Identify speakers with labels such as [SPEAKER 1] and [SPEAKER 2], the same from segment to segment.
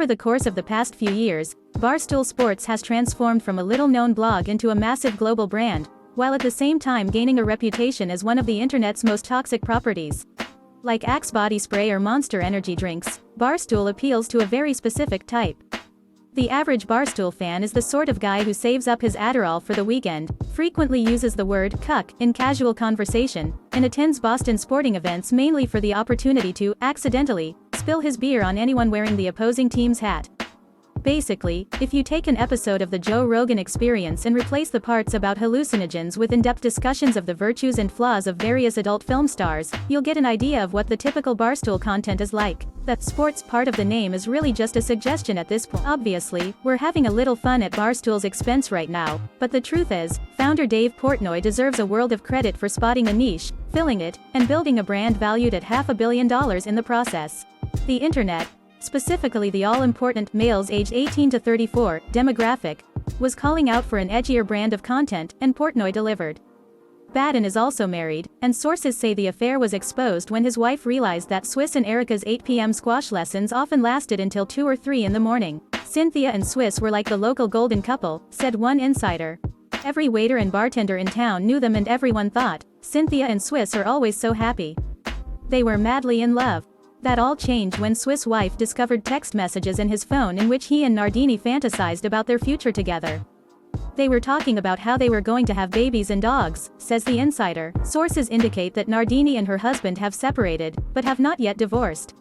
[SPEAKER 1] Over the course of the past few years, Barstool Sports has transformed from a little-known blog into a massive global brand, while at the same time gaining a reputation as one of the internet's most toxic properties. Like Axe body spray or Monster energy drinks, Barstool appeals to a very specific type. The average Barstool fan is the sort of guy who saves up his Adderall for the weekend, frequently uses the word cuck in casual conversation, and attends Boston sporting events mainly for the opportunity to, accidentally, spill his beer on anyone wearing the opposing team's hat. Basically, if you take an episode of the Joe Rogan Experience and replace the parts about hallucinogens with in-depth discussions of the virtues and flaws of various adult film stars, you'll get an idea of what the typical Barstool content is like. That sports part of the name is really just a suggestion at this point. Obviously, we're having a little fun at Barstool's expense right now, but the truth is, founder Dave Portnoy deserves a world of credit for spotting a niche, filling it, and building a brand valued at $500 million in the process. The internet, specifically the all-important males aged 18 to 34 demographic, was calling out for an edgier brand of content, and Portnoy delivered. Baden is also married, and sources say the affair was exposed when his wife realized that Swiss and Erika's 8 p.m. squash lessons often lasted until 2 or 3 in the morning. Cynthia and Swiss were like the local golden couple, said one insider. Every waiter and bartender in town knew them and everyone thought, Cynthia and Swiss are always so happy. They were madly in love. That all changed when Swiss' wife discovered text messages in his phone in which he and Nardini fantasized about their future together. They were talking about how they were going to have babies and dogs, says the insider. Sources indicate that Nardini and her husband have separated, but have not yet divorced.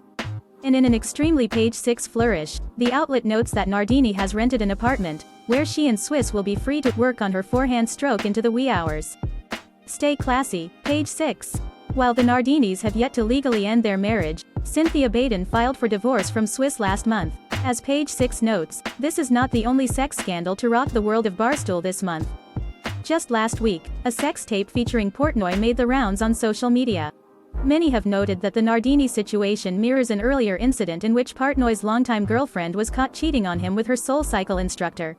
[SPEAKER 1] And in an extremely Page 6 flourish, the outlet notes that Nardini has rented an apartment, where she and Swiss will be free to work on her forehand stroke into the wee hours. Stay classy, Page 6. While the Nardinis have yet to legally end their marriage, Cynthia Baden filed for divorce from Swiss last month. As Page 6 notes, this is not the only sex scandal to rock the world of Barstool this month. Just last week, a sex tape featuring Portnoy made the rounds on social media. Many have noted that the Nardini situation mirrors an earlier incident in which Portnoy's longtime girlfriend was caught cheating on him with her SoulCycle instructor.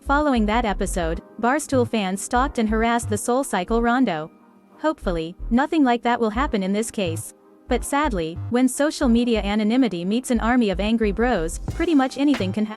[SPEAKER 1] Following that episode, Barstool fans stalked and harassed the SoulCycle Rondo. Hopefully, nothing like that will happen in this case. But sadly, when social media anonymity meets an army of angry bros, pretty much anything can happen.